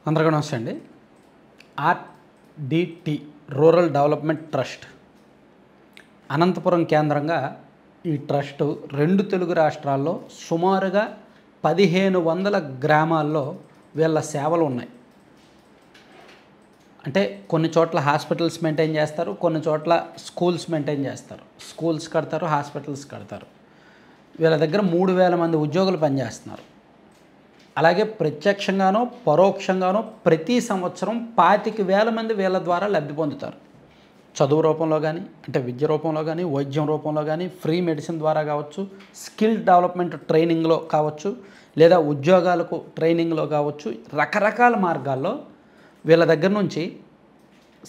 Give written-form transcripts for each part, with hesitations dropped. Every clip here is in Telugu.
అందరికీ నమస్తే అండి. RDT rural development trust Anantapuram కేంద్రంగా ఈ ట్రస్ట్ 2 తెలుగు రాష్ట్రాల్లో సుమారుగా 1500 గ్రామాల్లో వీళ్ళ సేవలు ఉన్నాయి. అంటే కొన్ని చోట్ల హాస్పిటల్స్ మెయింటైన్ చేస్తారు, కొన్ని చోట్ల స్కూల్స్ మెయింటైన్ చేస్తారు. స్కూల్స్ కడతారు, హాస్పిటల్స్ కడతారు. వీళ్ళ దగ్గర 3000 మంది ఉద్యోగులు పనిచేస్తున్నారు. అలాగే ప్రత్యక్షంగానో పరోక్షంగానో ప్రతి సంవత్సరం 25,000 మంది వీళ్ళ ద్వారా లబ్ధి పొందుతారు. చదువు రూపంలో కానీ, అంటే విద్య రూపంలో కానీ, వైద్యం రూపంలో కానీ, ఫ్రీ మెడిసిన్ ద్వారా కావచ్చు, స్కిల్ డెవలప్మెంట్ ట్రైనింగ్లో కావచ్చు, లేదా ఉద్యోగాలకు ట్రైనింగ్లో కావచ్చు, రకరకాల మార్గాల్లో వీళ్ళ దగ్గర నుంచి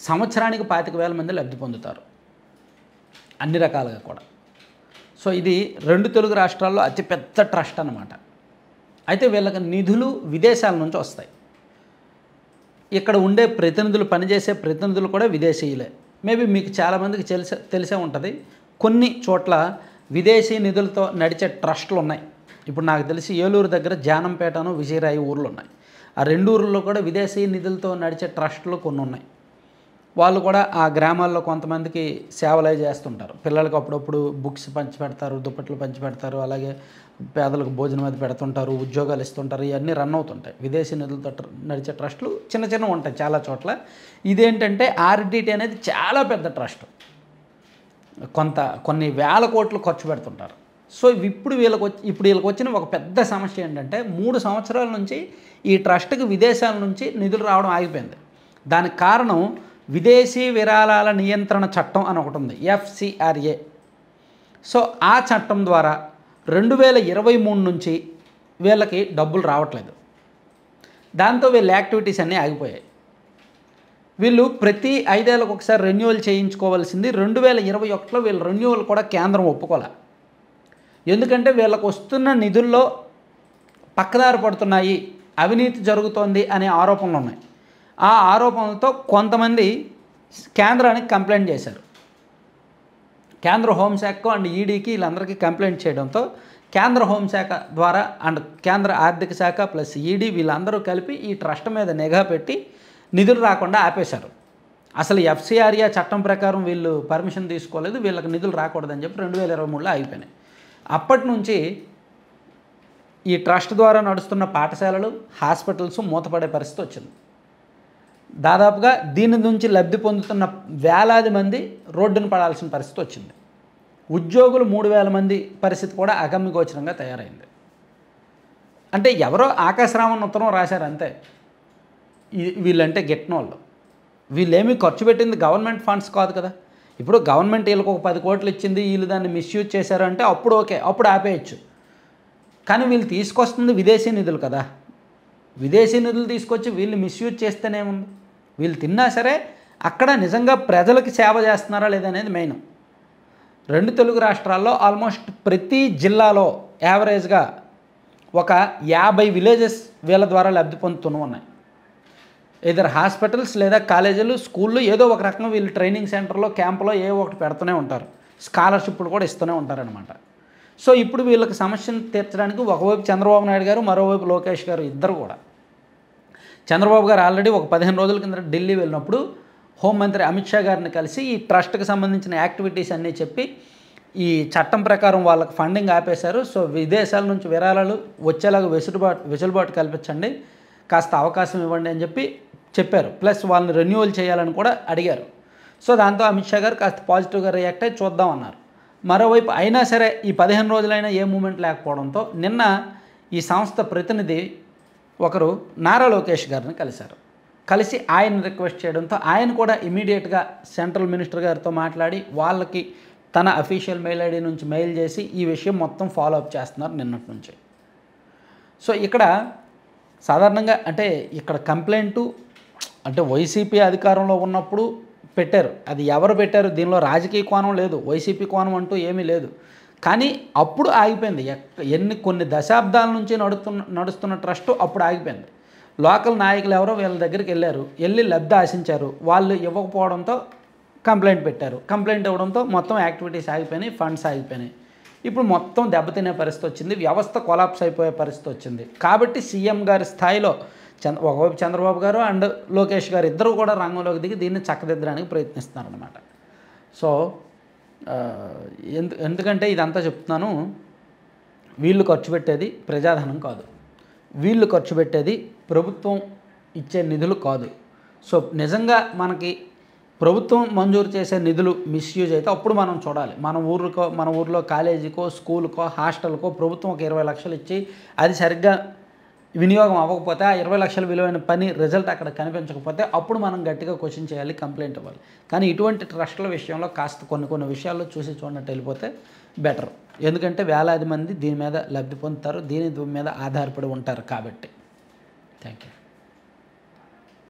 సంవత్సరానికి 25,000 మంది లబ్ధి పొందుతారు, అన్ని రకాలుగా కూడా. సో ఇది 2 తెలుగు రాష్ట్రాల్లో అతిపెద్ద ట్రస్ట్ అన్నమాట. అయితే వీళ్ళకి నిధులు విదేశాల నుంచి వస్తాయి. ఇక్కడ ఉండే ప్రతినిధులు, పనిచేసే ప్రతినిధులు కూడా విదేశీయులే. మేబీ మీకు చాలామందికి తెలిసే ఉంటుంది, కొన్ని చోట్ల విదేశీ నిధులతో నడిచే ట్రస్టులు ఉన్నాయి. ఇప్పుడు నాకు తెలిసి ఏలూరు దగ్గర జానంపేటను, విజయరాయి ఊర్లు ఉన్నాయి. ఆ 2 ఊర్లలో కూడా విదేశీ నిధులతో నడిచే ట్రస్టులు కొన్ని ఉన్నాయి. వాళ్ళు కూడా ఆ గ్రామాల్లో కొంతమందికి సేవలు చేస్తుంటారు. పిల్లలకు అప్పుడప్పుడు బుక్స్ పంచి పెడతారు, దుప్పట్లు పంచి పెడతారు, అలాగే పేదలకు భోజనం అది పెడుతుంటారు, ఉద్యోగాలు ఇస్తుంటారు. ఇవన్నీ రన్ అవుతుంటాయి. విదేశీ నిధులతో నడిచే ట్రస్టులు చిన్న చిన్నవి ఉంటాయి చాలా చోట్ల. ఇదేంటంటే ఆర్‌డిటి అనేది చాలా పెద్ద ట్రస్ట్, కొన్ని వేల కోట్లు ఖర్చు పెడుతుంటారు. సో ఇప్పుడు వీళ్ళకి వచ్చిన ఒక పెద్ద సమస్య ఏంటంటే 3 సంవత్సరాల నుంచి ఈ ట్రస్ట్కి విదేశాల నుంచి నిధులు రావడం ఆగిపోయింది. దానికి కారణం విదేశీ విరాళాల నియంత్రణ చట్టం అని ఒకటి ఉంది, FCRA. సో ఆ చట్టం ద్వారా 2023 నుంచి వీళ్ళకి డబ్బులు రావట్లేదు. దాంతో వీళ్ళ యాక్టివిటీస్ అన్నీ ఆగిపోయాయి. వీళ్ళు ప్రతి 5 ఏళ్ళకు ఒకసారి రెన్యువల్ చేయించుకోవాల్సింది 2021లో వీళ్ళ రెన్యువల్ కూడా కేంద్రం ఒప్పుకోలే. ఎందుకంటే వీళ్ళకు వస్తున్న నిధుల్లో పక్కదారి పడుతున్నాయి, అవినీతి జరుగుతోంది అనే ఆరోపణలు ఉన్నాయి. ఆ ఆరోపణలతో కొంతమంది కేంద్రానికి కంప్లైంట్ చేశారు. కేంద్ర హోంశాఖకు అండ్ ఈడీకి వీళ్ళందరికీ కంప్లైంట్ చేయడంతో కేంద్ర హోంశాఖ ద్వారా అండ్ కేంద్ర ఆర్థిక శాఖ ప్లస్ ఈడీ వీళ్ళందరూ కలిపి ఈ ట్రస్ట్ మీద నిఘా పెట్టి నిధులు రాకుండా ఆపేశారు. అసలు FCRA చట్టం ప్రకారం వీళ్ళు పర్మిషన్ తీసుకోలేదు, వీళ్ళకి నిధులు రాకూడదని చెప్పి 2023లో ఆగిపోయినాయి. అప్పటి నుంచి ఈ ట్రస్ట్ ద్వారా నడుస్తున్న పాఠశాలలు, హాస్పిటల్స్ మూతపడే పరిస్థితి వచ్చింది. దాదాపుగా దీని నుంచి లబ్ధి పొందుతున్న వేలాది మంది రోడ్డును పడాల్సిన పరిస్థితి వచ్చింది. ఉద్యోగులు 3,000 మంది పరిస్థితి కూడా అగమ్యగోచరంగా తయారైంది. అంటే ఎవరో ఆకాశరామన్ ఉత్తరం రాశారు అంతే. వీళ్ళంటే గిట్టనోళ్ళు. వీళ్ళేమీ ఖర్చు పెట్టింది గవర్నమెంట్ ఫండ్స్ కాదు కదా. ఇప్పుడు గవర్నమెంట్ వీళ్ళకి ఒక 10 కోట్లు ఇచ్చింది, వీళ్ళు దాన్ని మిస్యూజ్ చేశారంటే అప్పుడు ఓకే, అప్పుడు ఆపేయచ్చు. కానీ వీళ్ళు తీసుకొస్తుంది విదేశీ నిధులు కదా. విదేశీ నిధులు తీసుకొచ్చి వీళ్ళు మిస్యూజ్ చేస్తేనేముంది. వీళ్ళు తిన్నా సరే అక్కడ నిజంగా ప్రజలకి సేవ చేస్తున్నారా లేదనేది మెయిన్. 2 తెలుగు రాష్ట్రాల్లో ఆల్మోస్ట్ ప్రతి జిల్లాలో యావరేజ్గా ఒక 50 విలేజెస్ వీళ్ళ ద్వారా లబ్ధి పొందుతూ ఉన్నాయి. ఇద్దరు హాస్పిటల్స్ లేదా కాలేజీలు, స్కూళ్ళు ఏదో ఒక రకంగా వీళ్ళు ట్రైనింగ్ సెంటర్లో, క్యాంపులో ఏవో ఒకటి పెడుతూనే ఉంటారు. స్కాలర్షిప్లు కూడా ఇస్తూనే ఉంటారనమాట. సో ఇప్పుడు వీళ్ళకి సమస్యను తీర్చడానికి ఒకవైపు చంద్రబాబు నాయుడు గారు, మరోవైపు లోకేష్ గారు ఇద్దరు కూడా. చంద్రబాబు గారు ఆల్రెడీ ఒక 15 రోజుల కింద ఢిల్లీ వెళ్ళినప్పుడు హోంమంత్రి అమిత్ షా గారిని కలిసి ఈ ట్రస్ట్కి సంబంధించిన యాక్టివిటీస్ అన్నీ చెప్పి ఈ చట్టం ప్రకారం వాళ్ళకి ఫండింగ్ ఆపేశారు. సో విదేశాల నుంచి విరాళాలు వచ్చేలాగా వెసులుబాటు కల్పించండి, కాస్త అవకాశం ఇవ్వండి అని చెప్పారు. ప్లస్ వాళ్ళని రెన్యువల్ చేయాలని కూడా అడిగారు. సో దాంతో అమిత్ షా గారు కాస్త పాజిటివ్గా రియాక్ట్ అయ్యి చూద్దాం అన్నారు. మరోవైపు అయినా సరే ఈ 15 రోజులైనా ఏ మూమెంట్ లేకపోవడంతో నిన్న ఈ సంస్థ ప్రతినిధి ఒకరు నారా లోకేష్ గారిని కలిసి ఆయన రిక్వెస్ట్ చేయడంతో ఆయన కూడా ఇమీడియట్గా సెంట్రల్ మినిస్టర్ గారితో మాట్లాడి వాళ్ళకి తన అఫీషియల్ మెయిల్ ఐడి నుంచి మెయిల్ చేసి ఈ విషయం మొత్తం ఫాలో అప్ చేస్తున్నారు నిన్నటి నుంచి. సో ఇక్కడ సాధారణంగా అంటే ఇక్కడ కంప్లైంటు అంటే వైసీపీ అధికారంలో ఉన్నప్పుడు పెట్టారు. అది ఎవరు పెట్టారు, దీనిలో రాజకీయ కోణం లేదు, వైసీపీ కోణం అంటూ ఏమీ లేదు. కానీ అప్పుడు ఆగిపోయింది. కొన్ని దశాబ్దాల నుంచి నడుస్తున్న ట్రస్ట్ అప్పుడు ఆగిపోయింది. లోకల్ నాయకులు ఎవరో వీళ్ళ దగ్గరికి వెళ్ళి లబ్ధి ఆశించారు. వాళ్ళు ఇవ్వకపోవడంతో కంప్లైంట్ పెట్టారు. కంప్లైంట్ ఇవ్వడంతో మొత్తం యాక్టివిటీస్ ఆగిపోయినాయి, ఫండ్స్ ఆగిపోయినాయి. ఇప్పుడు మొత్తం దెబ్బతినే పరిస్థితి వచ్చింది, వ్యవస్థ కొలాప్స్ అయిపోయే పరిస్థితి వచ్చింది. కాబట్టి సీఎం గారి స్థాయిలో ఒకవైపు చంద్రబాబు గారు అండ్ లోకేష్ గారు ఇద్దరు కూడా రంగంలోకి దిగి దీన్ని చక్కదిద్దడానికి ప్రయత్నిస్తున్నారనమాట. సో ఎందుకంటే ఇదంతా చెప్తున్నాను, వీళ్ళు ఖర్చు పెట్టేది ప్రజాధనం కాదు, వీళ్ళు ఖర్చు పెట్టేది ప్రభుత్వం ఇచ్చే నిధులు కాదు. సో నిజంగా మనకి ప్రభుత్వం మంజూరు చేసే నిధులు మిస్యూజ్ అయితే అప్పుడు మనం చూడాలి. మన ఊరిలో కాలేజీకో, స్కూల్కో, హాస్టల్కో ప్రభుత్వం ఒక 20 లక్షలు ఇచ్చి అది సరిగ్గా వినియోగం అవ్వకపోతే, ఆ 20 లక్షల విలువైన పని రిజల్ట్ అక్కడ కనిపించకపోతే అప్పుడు మనం గట్టిగా క్వశ్చన్ చేయాలి, కంప్లైంట్ ఇవ్వాలి. కానీ ఇటువంటి ట్రస్టుల విషయంలో కాస్త కొన్ని విషయాల్లో చూసి చూడనట్టు వెళ్ళిపోతే బెటర్. ఎందుకంటే వేలాది మంది దీని మీద లబ్ధి పొందుతారు, దీని మీద ఆధారపడి ఉంటారు కాబట్టి. Thank you.